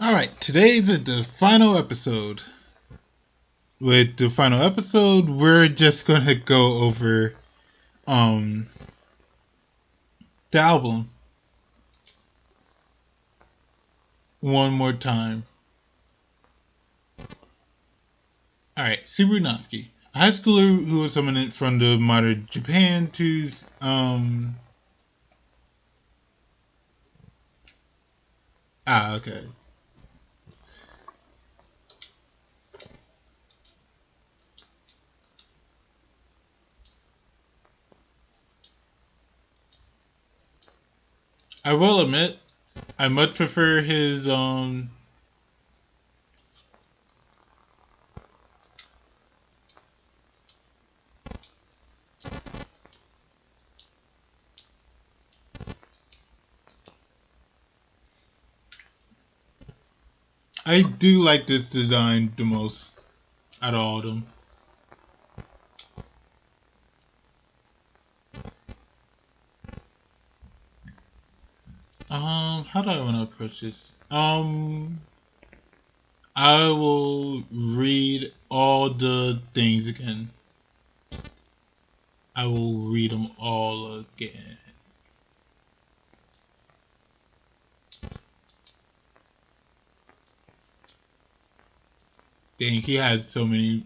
Alright, today's the final episode. With the final episode, we're just gonna go over um the album one more time. Alright, Subaru Natsuki. A high schooler who was summoned from the modern Japan to okay. I will admit I much prefer his I do like this design the most out of all of them. How do I want to approach this? I will read all the things again. I will read them all again. Dang, he had so many.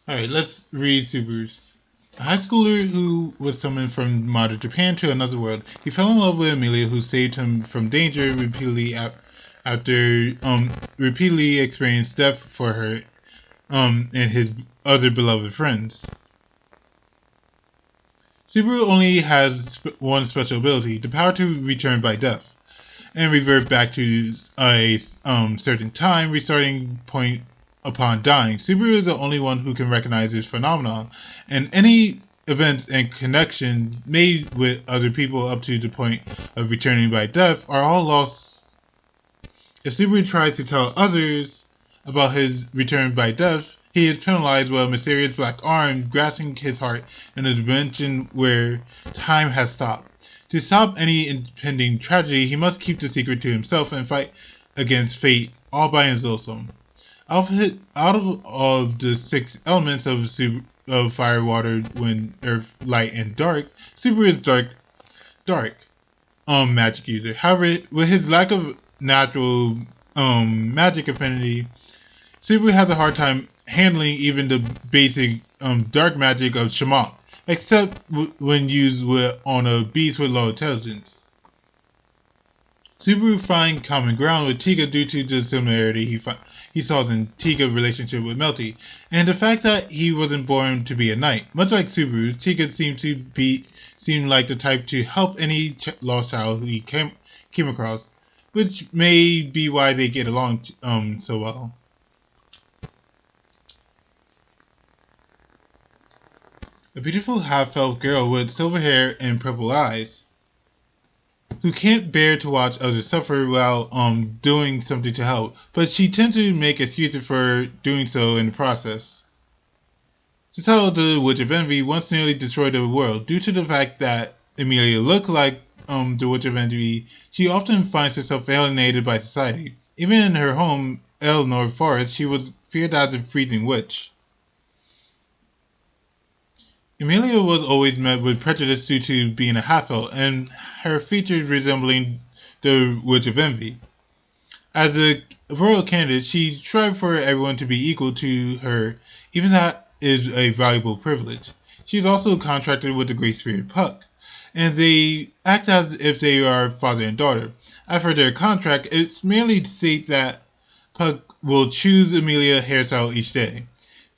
Alright, let's read Subaru's. A high schooler who was summoned from modern Japan to another world. He fell in love with Amelia, who saved him from danger after repeatedly experienced death for her and his other beloved friends. Subaru only has one special ability, the power to return by death, and revert back to a certain time, restarting point upon dying. Subaru is the only one who can recognize this phenomenon, and any events and connections made with other people up to the point of returning by death are all lost. If Subaru tries to tell others about his return by death, he is penalized with a mysterious black arm grasping his heart in a dimension where time has stopped. To stop any impending tragedy, he must keep the secret to himself and fight against fate all by himself. Out of the six elements of fire, water, wind, earth, light, and dark, Subaru is dark magic user. However, with his lack of natural magic affinity, Subaru has a hard time handling even the basic dark magic of Shamac, except when used on a beast with low intelligence. Subaru finds common ground with Tiga due to the similarity he saw in Tiga's relationship with Melty, and the fact that he wasn't born to be a knight. Much like Subaru, Tiga seemed like the type to help any lost child who he came across, which may be why they get along so well. A beautiful half-elf girl with silver hair and purple eyes, who can't bear to watch others suffer while doing something to help, but she tends to make excuses for doing so in the process. Citella, the Witch of Envy, once nearly destroyed the world. Due to the fact that Amelia looked like the Witch of Envy, she often finds herself alienated by society. Even in her home, Eleanor Forest, she was feared as a freezing witch. Amelia was always met with prejudice due to being a half-elf, and her features resembling the Witch of Envy. As a royal candidate, she strived for everyone to be equal to her, even that is a valuable privilege. She is also contracted with the Great Spirit Puck, and they act as if they are father and daughter. As for their contract, it merely states that Puck will choose Amelia hairstyle each day.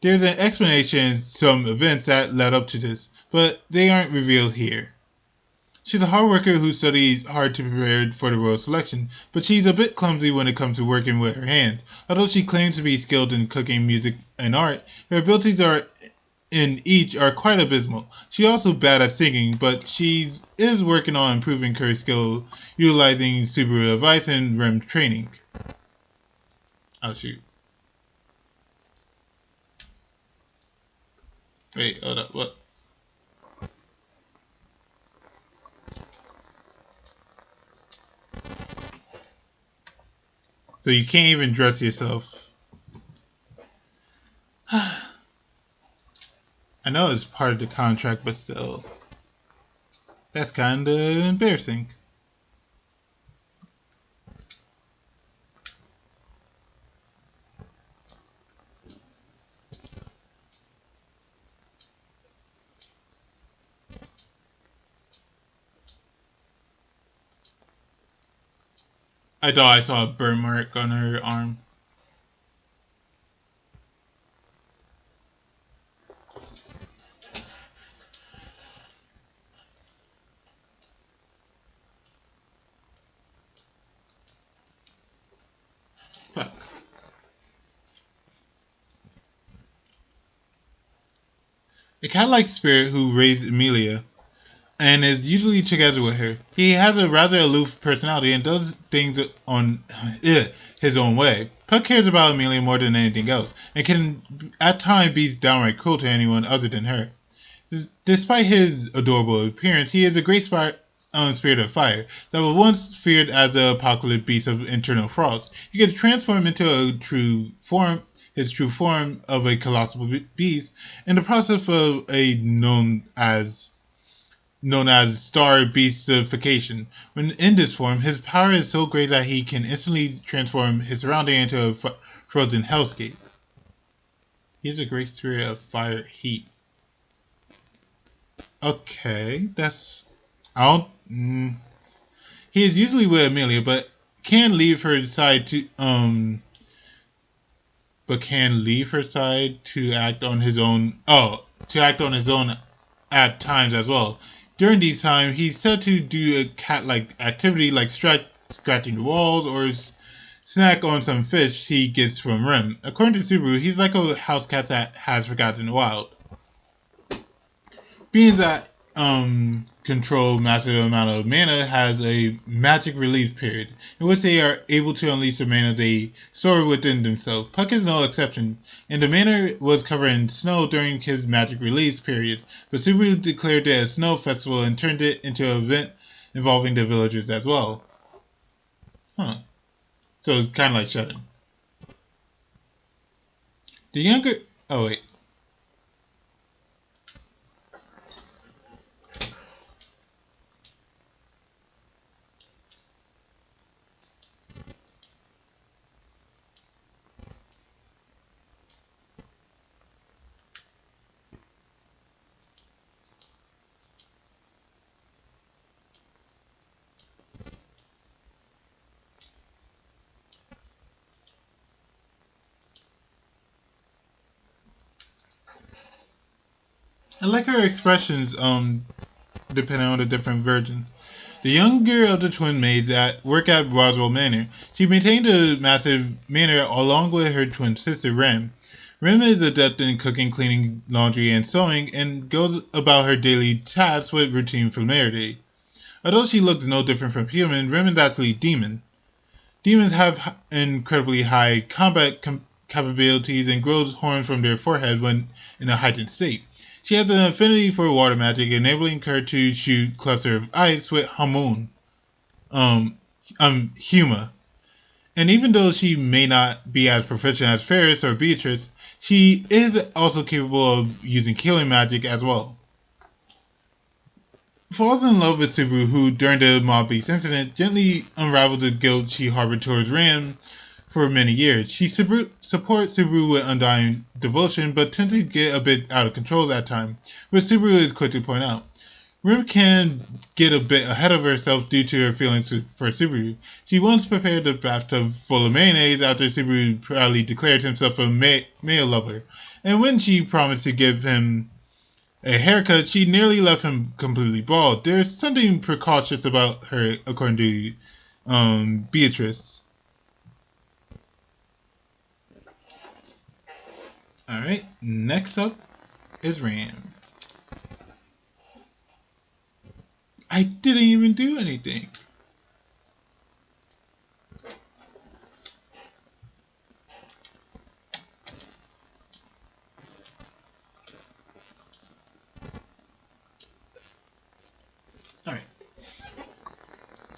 There's an explanation in some events that led up to this, but they aren't revealed here. She's a hard worker who studies hard to prepare for the royal selection, but she's a bit clumsy when it comes to working with her hands. Although she claims to be skilled in cooking, music, and art, her abilities in each are quite abysmal. She's also bad at singing, but she is working on improving her skill utilizing Subaru advice and REM training. Oh shoot. Wait, hold up, what? So you can't even dress yourself. I know it's part of the contract, but still. That's kinda embarrassing. I thought I saw a burn mark on her arm. Fuck. A cat-like spirit who raised Emilia and is usually together with her. He has a rather aloof personality and does things on his own way. Puck cares about Emilia more than anything else, and can at times be downright cruel to anyone other than her. Despite his adorable appearance, he is a great spirit of fire that was once feared as the apocalyptic beast of internal frost. He can transform into his true form of a colossal beast, in the process of a known as star beastification. When in this form, his power is so great that he can instantly transform his surrounding into a frozen hellscape. He is a great spirit of fire heat. Okay, that's I don't. He is usually with Emilia, can leave her side to can leave her side to act on his own. Oh, to act on his own at times as well. During these times, he's said to do a cat-like activity like scratching the walls or snack on some fish he gets from Rim. According to Subaru, he's like a house cat that has forgotten the wild. Being that control massive amount of mana has a magic release period, in which they are able to unleash the mana they store within themselves. Puck is no exception, and the mana was covered in snow during his magic release period, but Subaru declared it a snow festival and turned it into an event involving the villagers as well. Huh. So it's kind of like Shutting. The younger... Oh, wait. I like her expressions, depending on the different versions. The younger of the twin maids that work at Roswell Manor, she maintained a massive manor along with her twin sister Rim. Rim is adept in cooking, cleaning, laundry, and sewing, and goes about her daily tasks with routine familiarity. Although she looks no different from human, Rim is actually demon. Demons have incredibly high combat capabilities and grows horns from their forehead when in a heightened state. She has an affinity for water magic, enabling her to shoot cluster of ice with Hamun, Huma. And even though she may not be as proficient as Ferris or Beatrice, she is also capable of using healing magic as well. Falls in love with Subaru, who, during the Mob Beast incident, gently unraveled the guilt she harbored towards Ram for many years. She supports Subaru with undying devotion, but tends to get a bit out of control at times, which Subaru is quick to point out. Rim can get a bit ahead of herself due to her feelings for Subaru. She once prepared a bathtub full of mayonnaise after Subaru proudly declared himself a male lover, and when she promised to give him a haircut, she nearly left him completely bald. There's something precocious about her, according to Beatrice. Alright, next up is Ram. I didn't even do anything.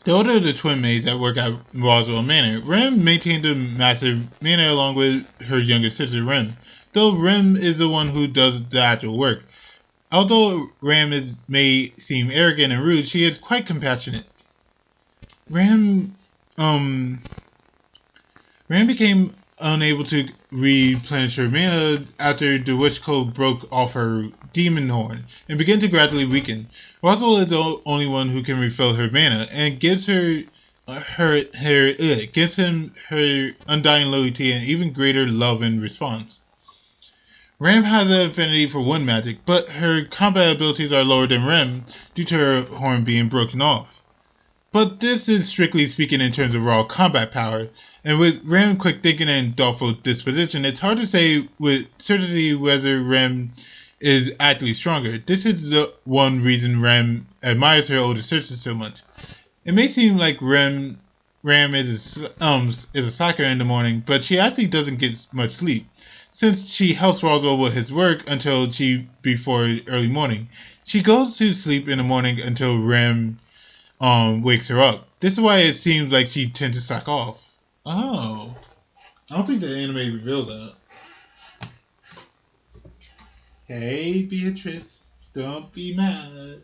The older of the twin maids that work at Roswell Manor, Rem maintained the massive manor along with her younger sister Rem, though Rem is the one who does the actual work. Although may seem arrogant and rude, she is quite compassionate. Ram, um, Ram became unable to replenish her mana after the witch code broke off her demon horn and began to gradually weaken. Roswell is the only one who can refill her mana and gives gives him her undying loyalty and even greater love in response. Ram has an affinity for wind magic, but her combat abilities are lower than Rem due to her horn being broken off. But this is strictly speaking in terms of raw combat power, and with Rem quick thinking and thoughtful disposition, it's hard to say with certainty whether Rem is actually stronger. This is the one reason Rem admires her older sister so much. It may seem like Ram is a slacker in the morning, but she actually doesn't get much sleep. Since she helps Roswell with his work before early morning, she goes to sleep in the morning until Rem wakes her up. This is why it seems like she tends to slack off. Oh, I don't think the anime revealed that. Hey, Beatrice, don't be mad.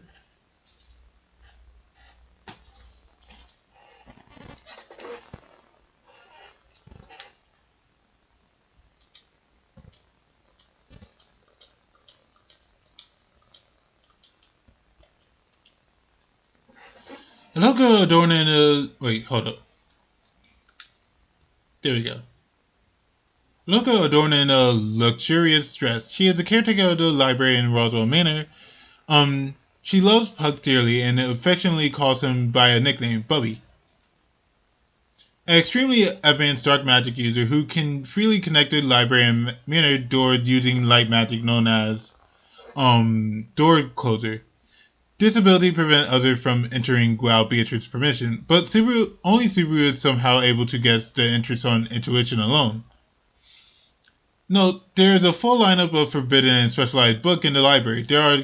A little girl adorning a... Wait, hold up. There we go. Loco adorning a luxurious dress. She is the caretaker of the library in Roswell Manor. She loves Puck dearly and affectionately calls him by a nickname, Bubby. An extremely advanced dark magic user who can freely connect the library and manor door using light magic known as door closer. This ability prevents others from entering without Beatrice's permission, but only Subaru is somehow able to guess the entrance on intuition alone. Note, there is a full lineup of forbidden and specialized books in the library. There are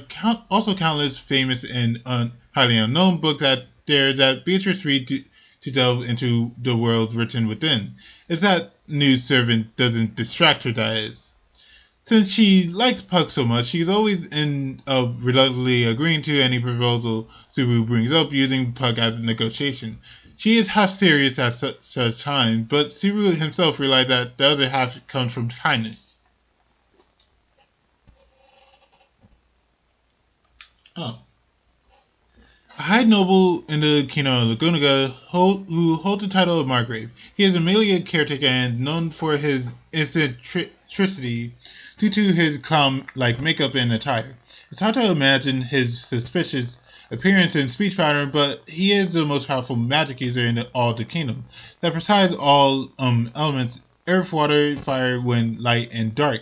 also countless famous and highly unknown books that Beatrice reads to delve into the world written within. If that new servant doesn't distract her, that is. Since she likes Puck so much, she's always reluctantly agreeing to any proposal Subaru brings up, using Puck as a negotiation. She is half serious at such times, but Subaru himself realized that the other half comes from kindness. Oh. A high noble in the kingdom of Lagunaga who holds the title of Margrave. He is a Amelia caretaker and known for his eccentricity due to his clown-like makeup and attire. It's hard to imagine his suspicious appearance and speech pattern, but he is the most powerful magic user in all the kingdom that presides all elements: earth, water, fire, wind, light, and dark.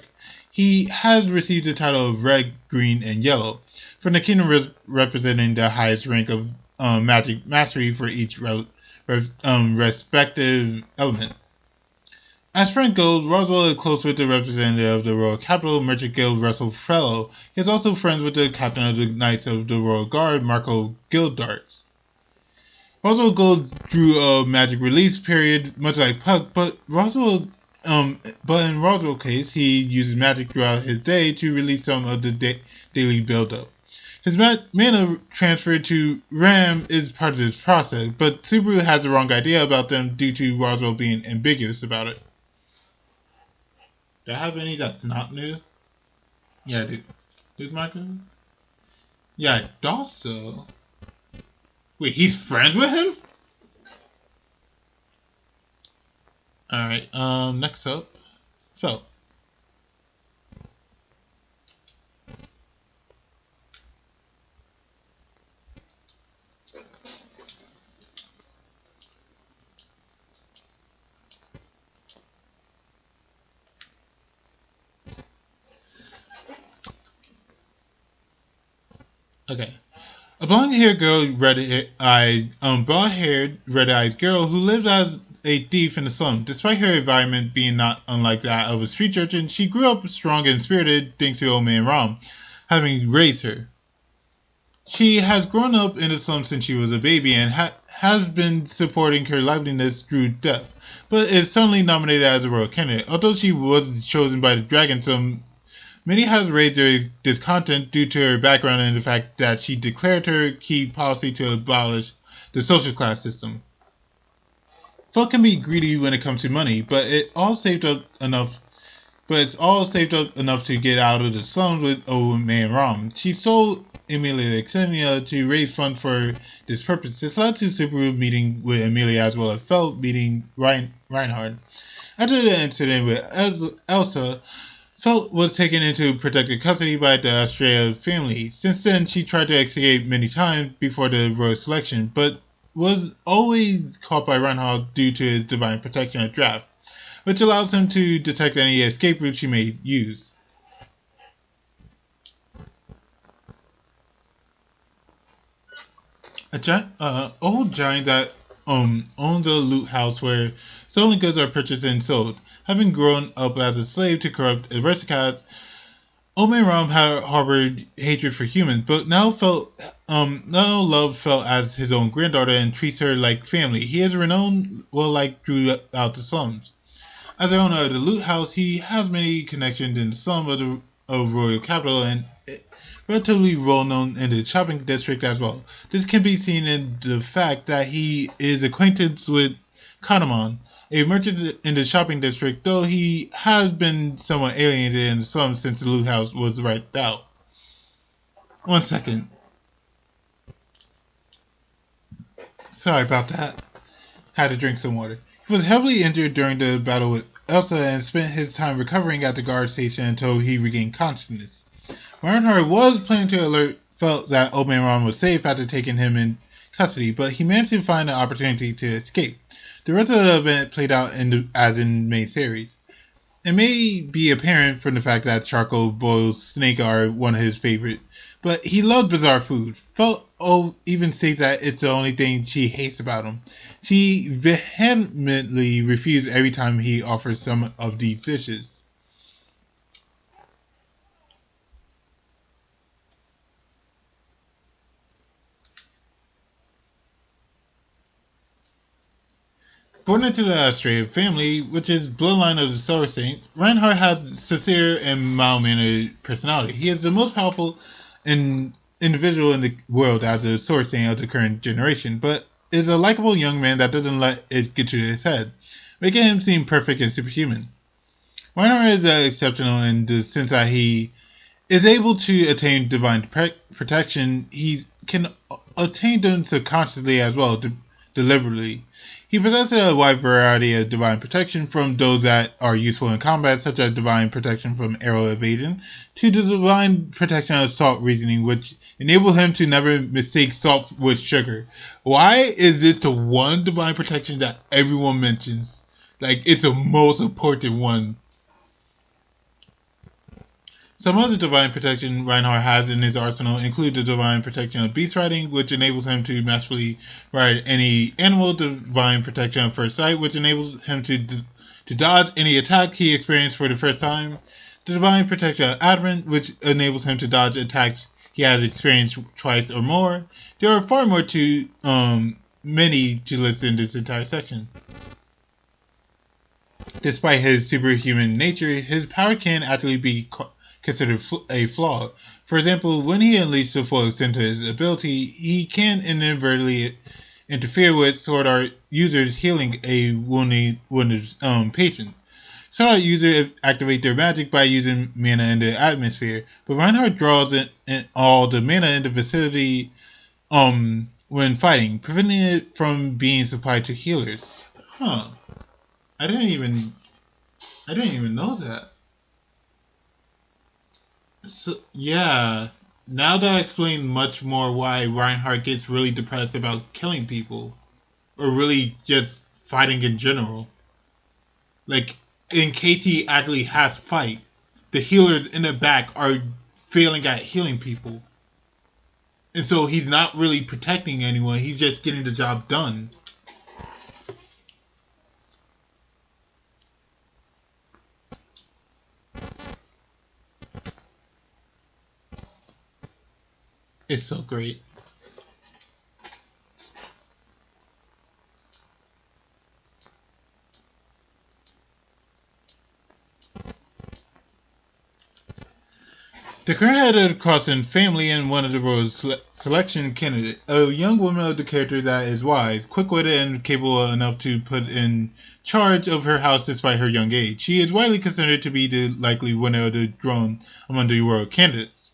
He has received the title of Red, Green, and Yellow from the kingdom, representing the highest rank of magic mastery for each respective element. As Frank goes, Roswell is close with the representative of the Royal Capital Merchant Guild, Russell Fellow. He is also friends with the captain of the Knights of the Royal Guard, Marco Gildarts. Roswell goes through a magic release period, much like Puck, but in Roswell's case, he uses magic throughout his day to release some of the daily buildup. His mana transfer to Ram is part of this process, but Subaru has the wrong idea about them due to Roswell being ambiguous about it. Do I have any that's not new? Yeah, I do. Who's Michael? Yeah, I thought so. Wait, he's friends with him? Alright, next up. Phil. Okay. A blonde-haired girl, blonde-haired, red-eyed girl who lived as a thief in the slum. Despite her environment being not unlike that of a street urchin, she grew up strong and spirited thanks to old man Ram, having raised her. She has grown up in the slum since she was a baby and has been supporting her liveliness through death, but is suddenly nominated as a royal candidate. Although she was chosen by the dragon, many has raised their discontent due to her background and the fact that she declared her key policy to abolish the social class system. Folk can be greedy when it comes to money, but it's all saved up enough to get out of the slums with old man Ram. She sold Emilia Xenia to raise funds for this purpose. This led to Subaru meeting with Emilia as well as Felt meeting Reinhard. After the incident with Elsa, Felt was taken into protective custody by the Estrella family. Since then, she tried to escape many times before the royal selection, but was always caught by Reinhard due to his divine protection of Draft, which allows him to detect any escape route she may use. Old giant that owns a loot house where stolen goods are purchased and sold. Having grown up as a slave to corrupt aristocrats, Omen Ram had harbored hatred for humans, but now love felt as his own granddaughter and treats her like family. He is renowned well liked throughout the slums. As the owner of the loot house, he has many connections in the slum of Royal Capital and relatively well known in the shopping district as well. This can be seen in the fact that he is acquainted with Kanamon, a merchant in the shopping district, though he has been somewhat alienated in the slums since the loot house was wiped out. 1 second. Sorry about that. Had to drink some water. He was heavily injured during the battle with Elsa and spent his time recovering at the guard station until he regained consciousness. Reinhardt was planning to alert felt that Old Man Ron was safe after taking him in custody, but he managed to find an opportunity to escape. The rest of the event played out as in the main series. It may be apparent from the fact that charcoal boiled snake are one of his favorite, but he loved bizarre food. Felt even states that it's the only thing she hates about him. She vehemently refuses every time he offers some of these dishes. Born into the Astraea family, which is bloodline of the Solar Saint, Reinhardt has a sincere and mild-mannered personality. He is the most powerful individual in the world as a Solar Saint of the current generation, but is a likable young man that doesn't let it get to his head, making him seem perfect and superhuman. Reinhardt is exceptional in the sense that he is able to attain divine protection. He can attain them subconsciously as well, deliberately. He possesses a wide variety of divine protection, from those that are useful in combat, such as divine protection from arrow evasion, to the divine protection of salt reasoning, which enables him to never mistake salt with sugar. Why is this the one divine protection that everyone mentions? Like, it's the most important one. Some other divine protection Reinhardt has in his arsenal include the divine protection of beast riding, which enables him to masterfully ride any animal; divine protection of first sight, which enables him to dodge any attack he experienced for the first time; the divine protection of adamant, which enables him to dodge attacks he has experienced twice or more. There are far more to many to list in this entire section. Despite his superhuman nature, his power can actually be considered a flaw. For example, when he unleashes the full extent of his ability, he can inadvertently interfere with Sword Art users healing a wounded patient. Sword Art users activate their magic by using mana in the atmosphere, but Reinhardt draws in all the mana in the vicinity when fighting, preventing it from being supplied to healers. Huh. I didn't even know that. So, yeah, now that I explain much more why Reinhardt gets really depressed about killing people, or really just fighting in general. Like, in case he actually has to fight, the healers in the back are failing at healing people. And so he's not really protecting anyone, he's just getting the job done. It's so great. The current head of the Crossan family and one of the royal selection candidate, a young woman of the character that is wise, quick-witted, and capable enough to put in charge of her house despite her young age. She is widely considered to be the likely winner of the throne among the royal candidates.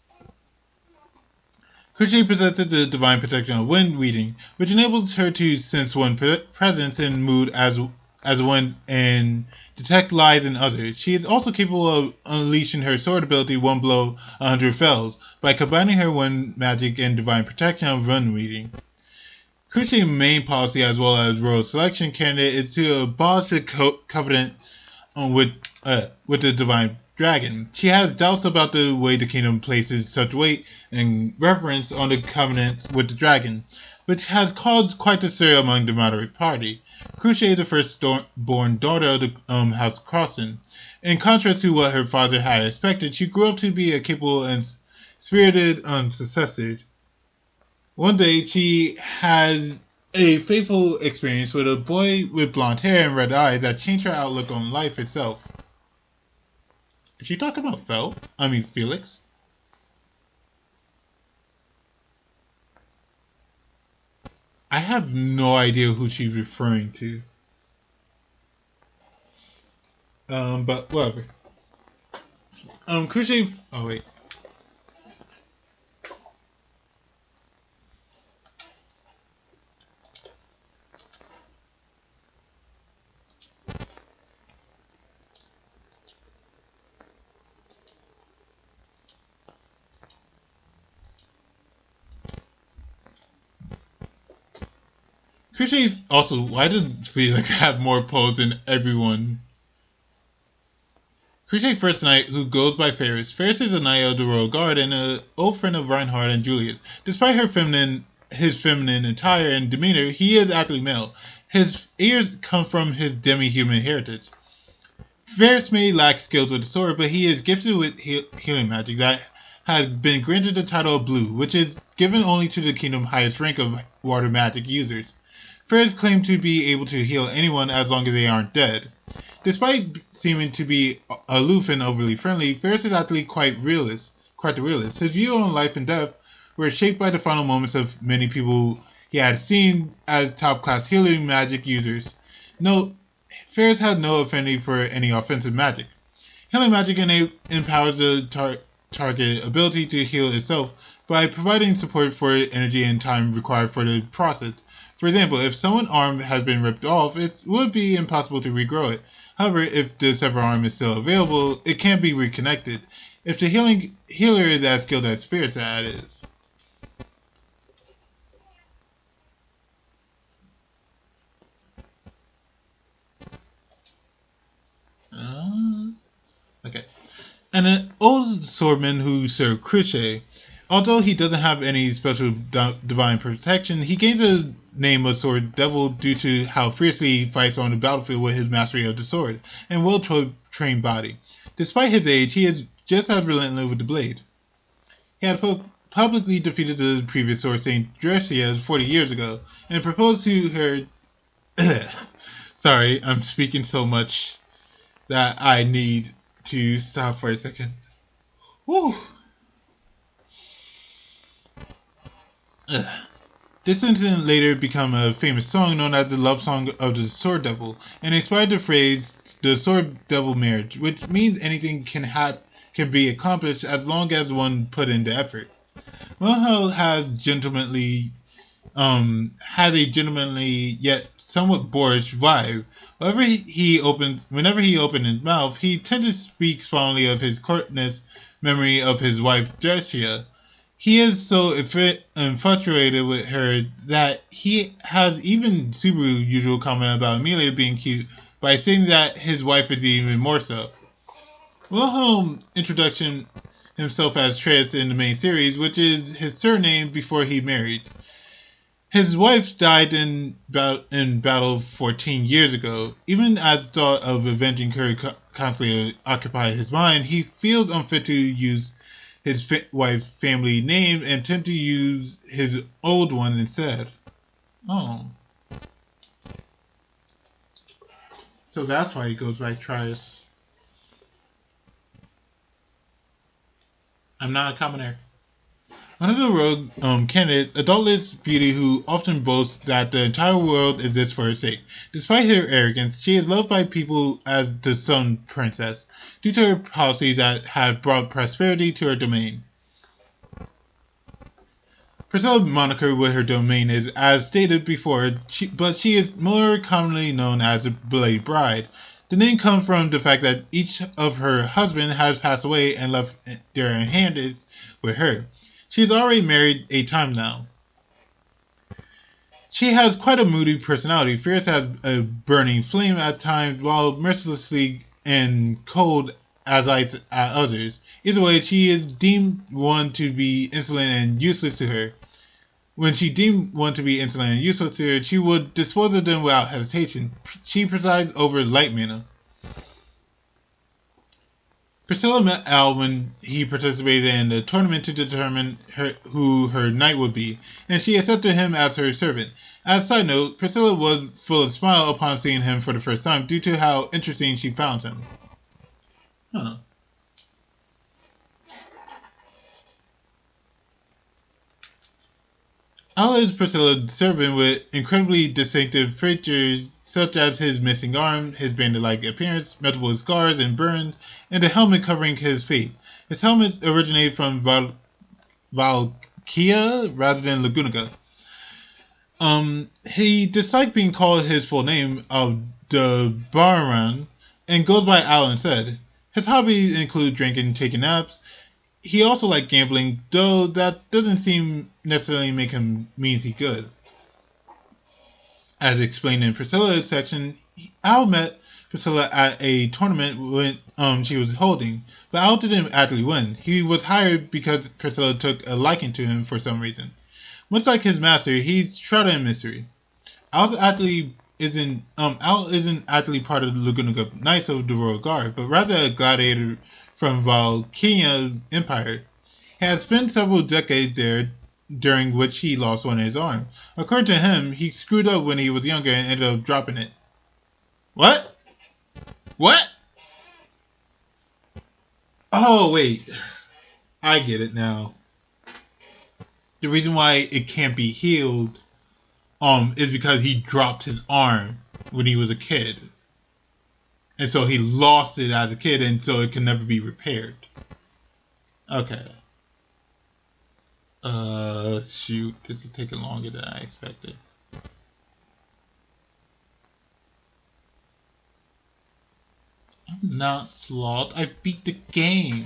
Crucially possesses the divine protection of wind reading, which enables her to sense one's presence and mood as one and detect lies in others. She is also capable of unleashing her sword ability one blow 100 fells by combining her wind magic and divine protection of wind reading. Crucial's main policy as well as royal selection candidate is to abolish the covenant with the divine dragon. She has doubts about the way the kingdom places such weight and reverence on the covenant with the dragon, which has caused quite a stir among the moderate party. Crucial is the first-born daughter of the House Crossan. In contrast to what her father had expected, she grew up to be a capable and spirited successor. One day, she had a fateful experience with a boy with blonde hair and red eyes that changed her outlook on life itself. Is she talking about Felix? I have no idea who she's referring to. But whatever. Crucial. Oh wait. Crucial also. Why did Felix have more pose than everyone? Crucial first knight who goes by Ferris. Ferris is a knight of the Royal Guard and an old friend of Reinhard and Julius. Despite his feminine attire and demeanor, he is actually male. His ears come from his demi-human heritage. Ferris may lack skills with the sword, but he is gifted with healing magic that has been granted the title of Blue, which is given only to the kingdom's highest rank of water magic users. Ferris claims to be able to heal anyone as long as they aren't dead. Despite seeming to be aloof and overly friendly, Ferris is actually quite the realist. His view on life and death were shaped by the final moments of many people he had seen as top-class healing magic users. No, Ferris had no affinity for any offensive magic. Healing magic empowers the target ability to heal itself by providing support for energy and time required for the process. For example, if someone's arm has been ripped off, it would be impossible to regrow it. However, if the severed arm is still available, it can be reconnected. If the healer is as skilled as spirits, that is. Okay. And an old swordman who served Crucial. Although he doesn't have any special divine protection, he gains a name of Sword Devil due to how fiercely he fights on the battlefield with his mastery of the sword and well-trained body. Despite his age, he is just as relentless with the blade. He had publicly defeated the previous sword saint Drusilla 40 years ago and proposed to her. Sorry, I'm speaking so much that I need to stop for a second. Woo! This incident later became a famous song known as the Love Song of the Sword Devil, and inspired the phrase "the Sword Devil Marriage," which means anything can be accomplished as long as one put in the effort. Wilhelm has a gentlemanly yet somewhat boorish vibe. Whenever he opened his mouth, he tended to speak fondly of his courteous memory of his wife Drusilla. He is so infatuated with her that he has even Subaru's usual comment about Amelia being cute by saying that his wife is even more so. Wilhelm introduction himself as Tris in the main series, which is his surname before he married. His wife died in battle 14 years ago. Even as thought of avenging her constantly occupy his mind, he feels unfit to use his wife's family name and tend to use his old one instead. Oh. So that's why he goes by Trius. I'm not a commoner. One of the rogue candidates, adultless beauty who often boasts that the entire world exists for her sake. Despite her arrogance, she is loved by people as the Sun Princess, due to her policies that have brought prosperity to her domain. Priscilla's moniker with her domain is, as stated before, but she is more commonly known as the Blade Bride. The name comes from the fact that each of her husbands has passed away and left their inheritance with her. She is already married 8 times now. She has quite a moody personality, fierce as a burning flame at times, while mercilessly and cold as ice at others. Either way, she is deemed one to be insolent and useless to her. When she deemed one to be insolent and useless to her, she would dispose of them without hesitation. She presides over light mana. Priscilla met Al when he participated in a tournament to determine who her knight would be, and she accepted him as her servant. As a side note, Priscilla was full of smile upon seeing him for the first time due to how interesting she found him. Huh. Al is Priscilla's servant with incredibly distinctive features such as his missing arm, his bandit-like appearance, multiple scars and burns, and a helmet covering his face. His helmet originated from Valkia rather than Lagunica. He disliked being called his full name of Debaran and goes by Al instead. His hobbies include drinking and taking naps. He also liked gambling, though that doesn't seem necessarily make him means he good. As explained in Priscilla's section, Al met Priscilla at a tournament when she was holding, but Al didn't actually win. He was hired because Priscilla took a liking to him for some reason. Much like his master, he's shrouded in mystery. Al isn't actually part of the Laguna Knights of the Royal Guard, but rather a gladiator from Valkyria Empire. He has spent several decades there, during which he lost one of his arms. According to him, he screwed up when he was younger and ended up dropping it. What? What? Oh, wait. I get it now. The reason why it can't be healed is because he dropped his arm when he was a kid. And so he lost it as a kid, and so it can never be repaired. Okay. Shoot. This is taking longer than I expected. I'm not sloth. I beat the game.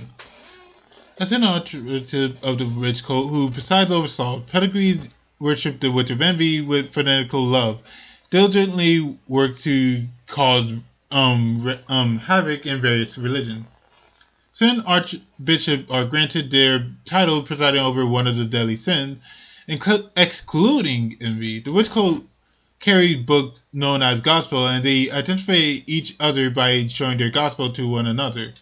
As an alternative of the Witch Cult who presides over Sloth, pedigrees worship the Witch of Envy with fanatical love, diligently work to cause havoc in various religions. Certain archbishops are granted their title presiding over one of the deadly sins, excluding envy. The Witch Cult carry books known as gospel, and they identify each other by showing their gospel to one another.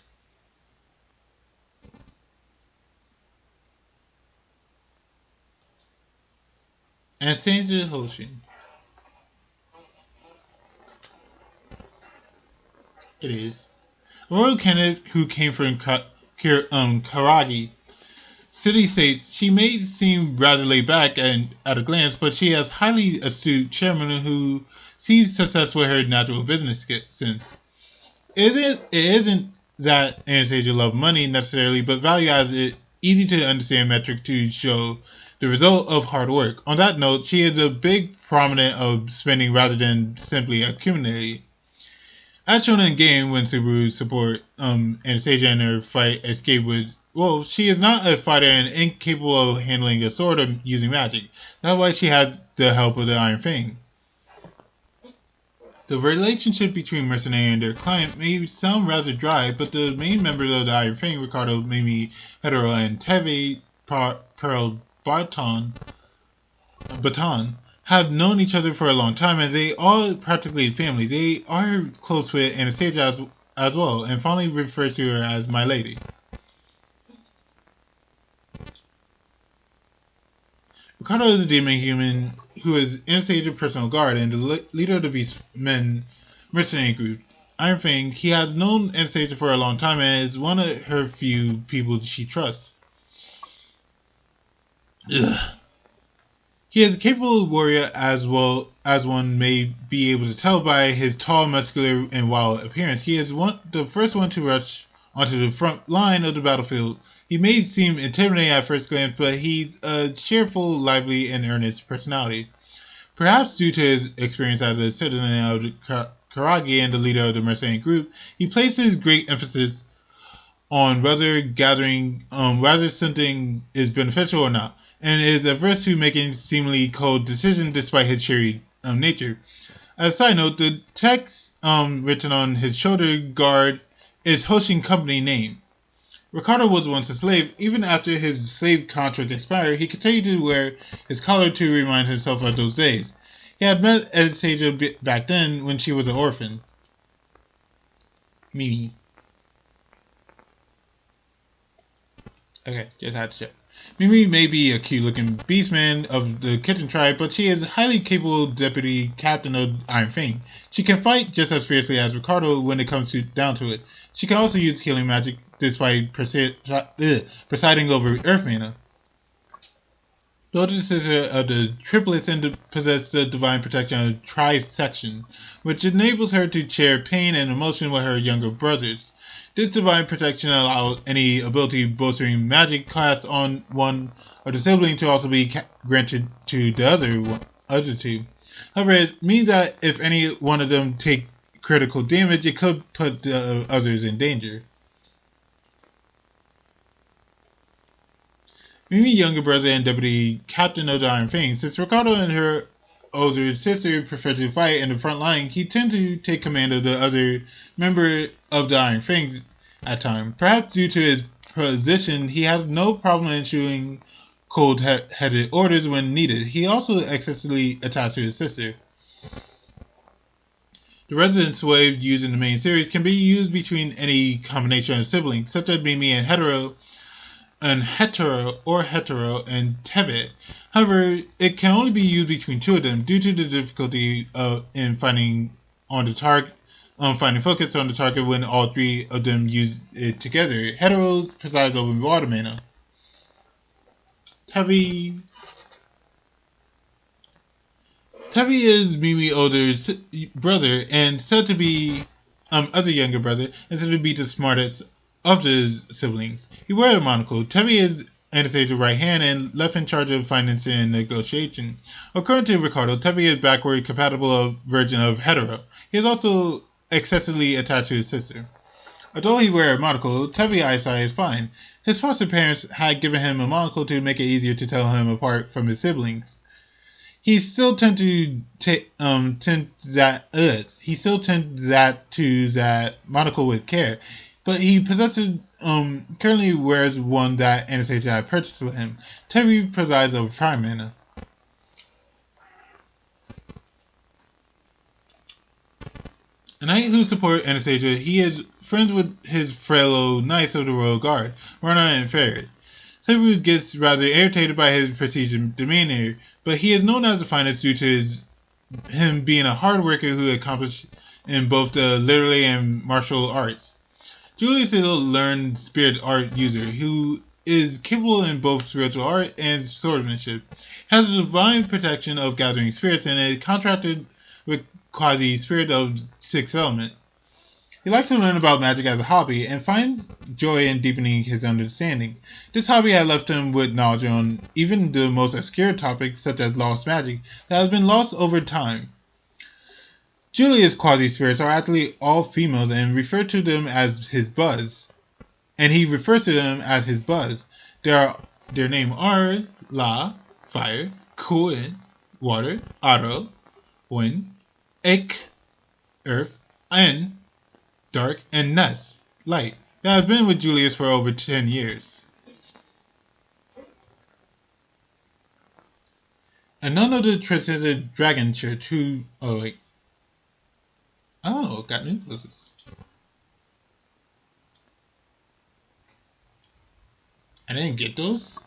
Anastasia Hoshin. It is. A royal candidate who came from Karagi City states she may seem rather laid back at a glance, but she has highly astute chairman who sees success with her natural business sense. It isn't that Anastasia loves money necessarily, but value as it easy to understand metric to show the result of hard work. On that note, she is a big prominent of spending rather than simply accumulating. As shown in game when Subaru support Anastasia in her fight escape with she is not a fighter and incapable of handling a sword or using magic. That's why she has the help of the Iron Fang. The relationship between Mercenary and their client may sound rather dry, but the main members of the Iron Fang, Ricardo, Mimi, Hetero, and Teve Pearl Baton, have known each other for a long time, and they are practically family. They are close with Anastasia as well, and fondly refer to her as My Lady. Ricardo is a demon human who is Anastasia's personal guard and the leader of the Beast Men mercenary group. Iron Fang, he has known Anastasia for a long time and is one of her few people she trusts. Ugh. He is a capable warrior as well as one may be able to tell by his tall, muscular, and wild appearance. He is the first one to rush onto the front line of the battlefield. He may seem intimidating at first glance, but he's a cheerful, lively, and earnest personality. Perhaps due to his experience as a citizen of the Karagi and the leader of the mercenary group, he places great emphasis on whether something is beneficial or not, and is averse to making seemingly cold decisions despite his cheery nature. As a side note, the text written on his shoulder guard is Hoshin company name. Ricardo was once a slave. Even after his slave contract expired, he continued to wear his collar to remind himself of those days. He had met Anastasia back then when she was an orphan. Mimi. Okay, just had to check. Mimi may be a cute-looking beastman of the Kitchen tribe, but she is a highly capable deputy captain of Iron Fang. She can fight just as fiercely as Ricardo when it comes down to it. She can also use healing magic despite presiding over Earth Mana. The older sister of the triplets and possesses the divine protection of Trisection, which enables her to share pain and emotion with her younger brothers. This divine protection allows any ability bolstering magic cast on one of the siblings to also be granted to the other two. However, it means that if any one of them take critical damage, it could put the others in danger. Mimi's younger brother and deputy captain of the Iron Fang. Since Ricardo and her older sister prefer to fight in the front line, he tends to take command of the other member of the Iron Fang at times. Perhaps due to his position, he has no problem issuing cold-headed orders when needed. He also excessively attached to his sister. The resident slave used in the main series can be used between any combination of siblings, such as Mimi and Hetero and Teve. However, it can only be used between two of them due to the difficulty in finding focus on the target when all three of them use it together. Hetero presides over water mana. Teve is Mimi's older brother and said to be other younger brother and said to be the smartest of the siblings. He wears a monocle. Teve is Anastasia's right hand and left in charge of finance and negotiation. According to Ricardo, Teve is backward compatible version of Hetero. He is also excessively attached to his sister. Although he wears a monocle, Teve's eyesight is fine. His foster parents had given him a monocle to make it easier to tell him apart from his siblings. He still tends to that monocle with care, but he currently wears one that Anastasia had purchased with him. Teve presides over fire mana. A knight who supports Anastasia, he is friends with his fellow knights of the Royal Guard, Rana and Ferret. Seru gets rather irritated by his prestige demeanor, but he is known as the finest due to him being a hard worker who accomplished in both the literary and martial arts. Julius is a learned spirit art user who is capable in both spiritual art and swordsmanship. Has the divine protection of gathering spirits and is contracted with quasi-spirit of sixth element. He likes to learn about magic as a hobby and finds joy in deepening his understanding. This hobby has left him with knowledge on even the most obscure topics such as lost magic that has been lost over time. Julia's quasi-spirits are actually all female and refer to them as his buzz. And he refers to them as his buzz. Their names are La, fire, Kuin, water, Aro, wind, Ik, earth, and dark, and Ness, light. That has been with Julius for over 10 years. And none of the Transcendent Dragon Church who... got new closes. I didn't get those?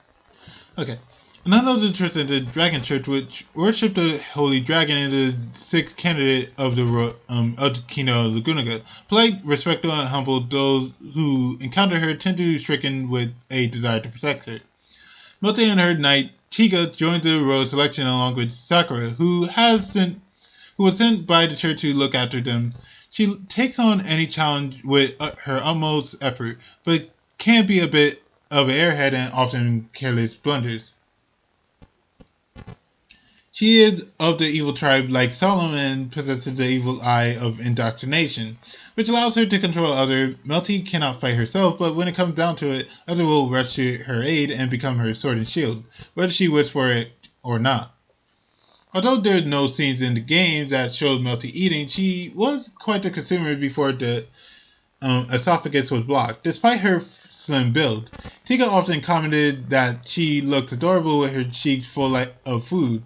Okay. None of the Transcendent Dragon Church, which worship the Holy Dragon and the sixth candidate of the Kino Lagunaga. Polite, respectful, and humble, those who encounter her tend to be stricken with a desire to protect her. Melting and her knight Tiga joins the road selection along with Sakura, who was sent by the church to look after them. She takes on any challenge with her utmost effort, but can be a bit of an airhead and often careless blunders. She is of the evil tribe like Solomon possesses the evil eye of indoctrination, which allows her to control others. Melty cannot fight herself, but when it comes down to it, others will rush to her aid and become her sword and shield, whether she wishes for it or not. Although there are no scenes in the game that showed Melty eating, she was quite the consumer before the esophagus was blocked. Despite her slim build, Tiga often commented that she looks adorable with her cheeks full of food.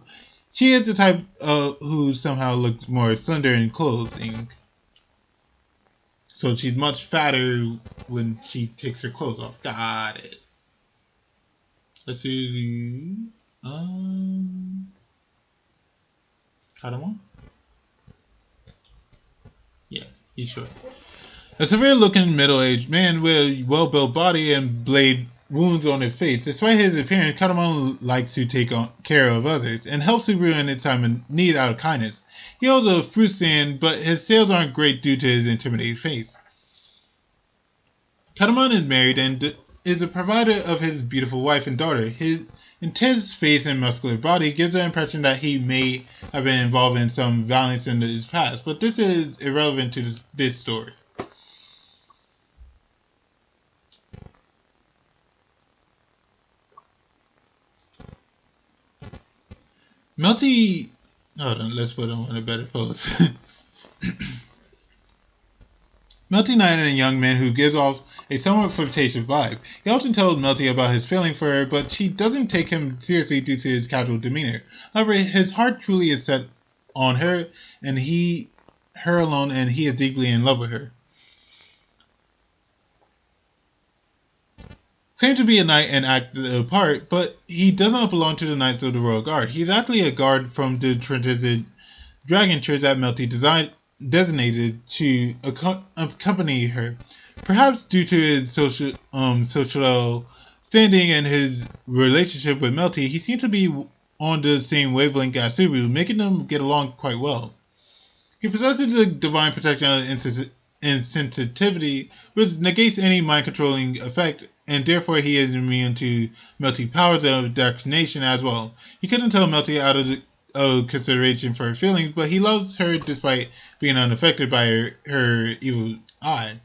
She is the type who somehow looks more slender in clothing. So she's much fatter when she takes her clothes off. Got it. Let's see. Kadamon? Yeah, he's short. A severe-looking middle-aged man with a well-built body and blade wounds on his face. Despite his appearance, Kadamon likes to take care of others and helps Subaru in its time of need out of kindness. He owns a fruit stand, but his sales aren't great due to his intimidating face. Kadamon is married and is a provider of his beautiful wife and daughter. His intense face and muscular body gives the impression that he may have been involved in some violence in his past, but this is irrelevant to this story. Melty, hold on, let's put him on a better pose. Melty Knight is a young man who gives off a somewhat flirtatious vibe. He often tells Melty about his feeling for her, but she doesn't take him seriously due to his casual demeanor. However, his heart truly is set on her, and her alone, and he is deeply in love with her. Claimed to be a knight and act the part, but he does not belong to the Knights of the Royal Guard. He's actually a guard from the transited Dragon Church that Melty designated to accompany her. Perhaps due to his social standing and his relationship with Melty, he seems to be on the same wavelength as Subaru, making them get along quite well. He possesses the divine protection and sensitivity, which negates any mind-controlling effect, and therefore he is immune to Melty's powers of indoctrination as well. He couldn't tell Melty out of consideration for her feelings, but he loves her despite being unaffected by her evil eye.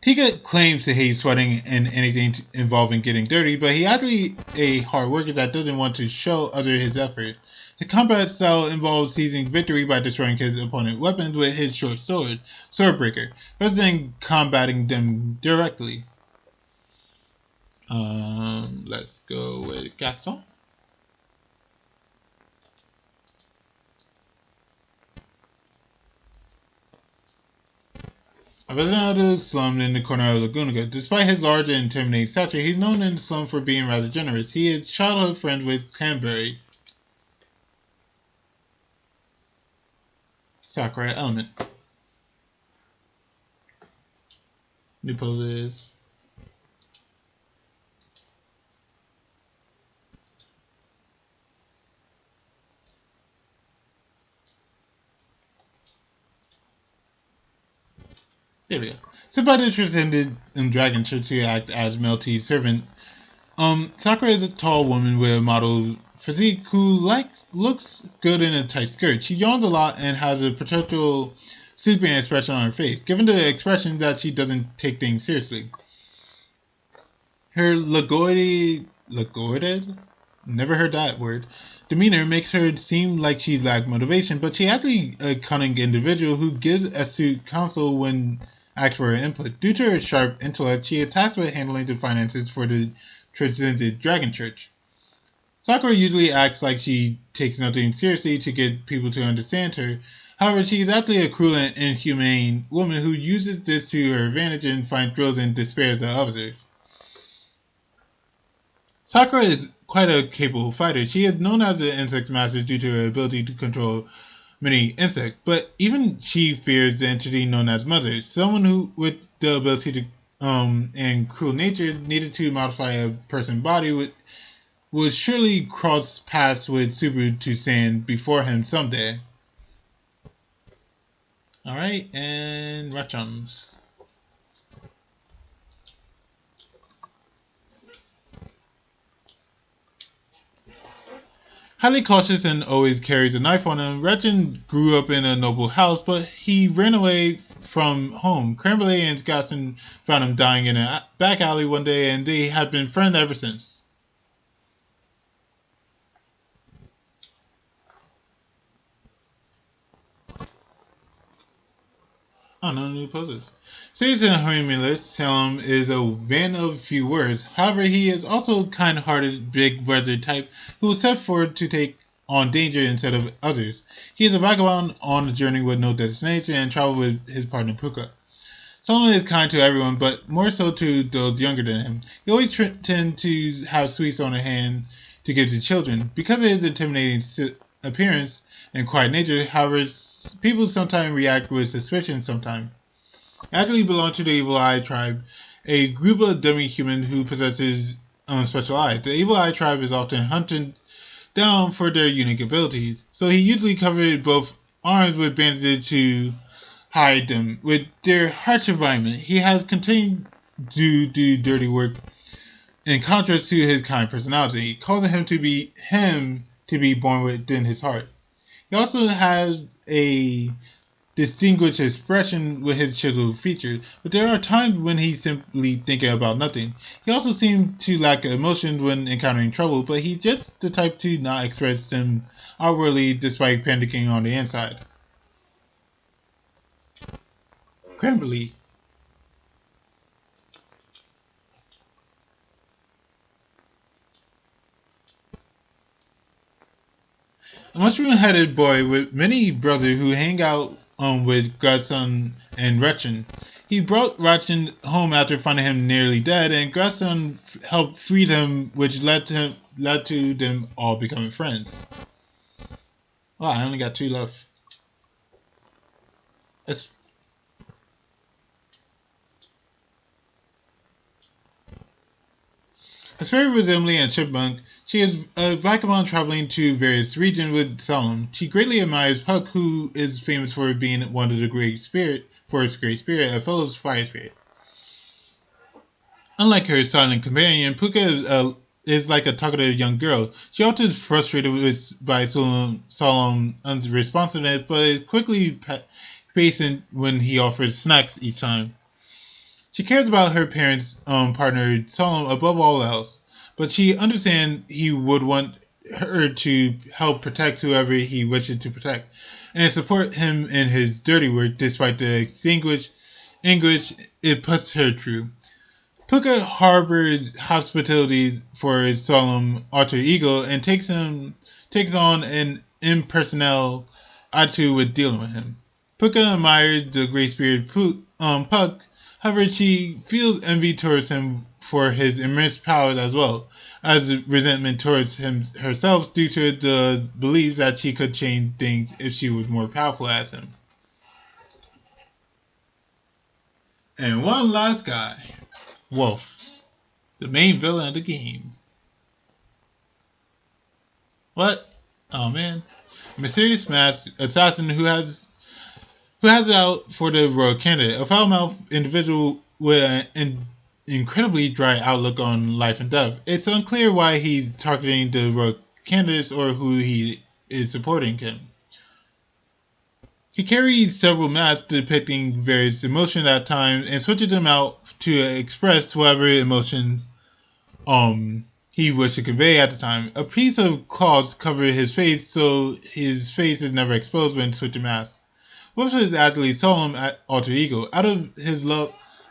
Tiga claims to hate sweating and anything involving getting dirty, but he actually a hard worker that doesn't want to show others his effort. The combat style involves seizing victory by destroying his opponent's weapons with his short sword, Swordbreaker, rather than combating them directly. Let's go with Gaston. A resident of the slum in the corner of Laguna. Despite his large and intimidating stature, he's known in the slum for being rather generous. He is childhood friends with Cranberry, Sakura Element. New poses. There we go. Somebody interested in Dragon Church to act as Melty's servant. Sakura is a tall woman with a model physique who looks good in a tight skirt. She yawns a lot and has a perpetual sleeping expression on her face, given the expression that she doesn't take things seriously. Her lagoided, never heard that word, demeanor makes her seem like she lacks motivation, but she's actually a cunning individual who gives astute counsel when asked for her input. Due to her sharp intellect, she is tasked with handling the finances for the Transcended Dragon Church. Sakura usually acts like she takes nothing seriously to get people to understand her. However, she is actually a cruel and inhumane woman who uses this to her advantage and finds thrills and despairs of others. Sakura is quite a capable fighter. She is known as the insect master due to her ability to control many insects, but even she fears the entity known as Mother, someone who, with the ability to and cruel nature, needed to modify a person's body would surely cross paths with Subaru to stand before him someday. Alright, and Ratchums. Highly cautious and always carries a knife on him, Ratchan grew up in a noble house, but he ran away from home. Crambley and Gaston found him dying in a back alley one day, and they have been friends ever since. Oh, no new poses. Serious and humorless, Salem is a man of few words. However, he is also kind-hearted, big brother type who will step forward to take on danger instead of others. He is a vagabond on a journey with no destination and travels with his partner Puka. Solomon is kind to everyone, but more so to those younger than him. He always tends to have sweets on hand to give to children. Because of his intimidating appearance and quiet nature, however, people sometimes react with suspicion sometimes. Actually belong to the Evil Eye tribe, a group of demi-humans who possesses special eyes. The Evil Eye tribe is often hunted down for their unique abilities, so he usually covered both arms with bandages to hide them. With their harsh environment, he has continued to do dirty work in contrast to his kind personality, causing him to be born within his heart. He also has a distinguished expression with his chiseled features, but there are times when he's simply thinking about nothing. He also seems to lack emotions when encountering trouble, but he's just the type to not express them outwardly despite panicking on the inside. Crambley. A mushroom-headed boy with many brothers who hang out with Grayson and Ratchan. He brought Ratchan home after finding him nearly dead, and Grayson helped free them, which led to them all becoming friends. Wow, I only got 2 left. As very resembling a chipmunk, she is a vagabond traveling to various regions with Salem. She greatly admires Puck, who is famous for being one of the his great spirit, a fellow fire spirit. Unlike her silent companion, Puka is like a talkative young girl. She often is frustrated by Solemn's unresponsiveness, but is quickly patient when he offers snacks each time. She cares about her parents' partner Solemn above all else, but she understands he would want her to help protect whoever he wishes to protect, and support him in his dirty work despite the anguish it puts her through. Puka harbored hospitality for his solemn alter ego and takes on an impersonal attitude with dealing with him. Puka admired the great spirit Puck, however she feels envy towards him for his immense powers as well as resentment towards him herself due to the belief that she could change things if she was more powerful as him. And one last guy, Wolf, the main villain of the game. What? Oh man. A mysterious masked assassin who has it out for the royal candidate, a foul-mouthed individual with an incredibly dry outlook on life and death. It's unclear why he's targeting the royal candidates or who he is supporting him. He carries several masks depicting various emotions at times and switches them out to express whatever emotion he wished to convey at the time. A piece of cloth covers his face so his face is never exposed when switching masks. Wolf is actually Solemn alter ego. Out of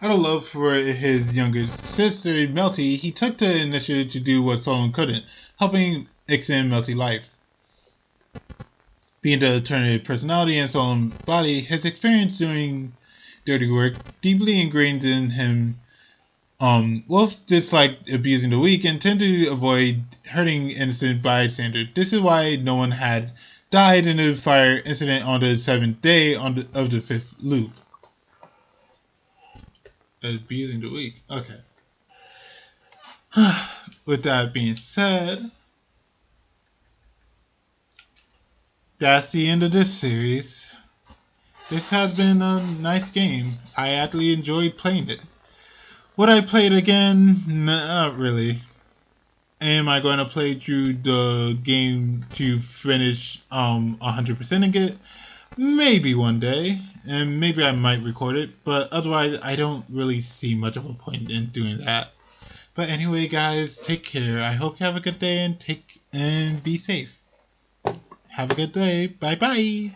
love for his younger sister Melty, he took the initiative to do what Solemn couldn't, helping extend Melty's life. Being the alternative personality in Solemn's body, his experience doing dirty work deeply ingrained in him. Wolf disliked abusing the weak and tended to avoid hurting innocent bystanders. This is why no one had died in the fire incident on the 7th day of the 5th loop. Abusing the weak. Okay. with that being said, that's the end of this series. This has been a nice game. I actually enjoyed playing it. Would I play it again? Not really. Am I going to play through the game to finish 100%ing it? Maybe one day, and maybe I might record it, but otherwise I don't really see much of a point in doing that. But anyway, guys, take care. I hope you have a good day and be safe. Have a good day. Bye bye.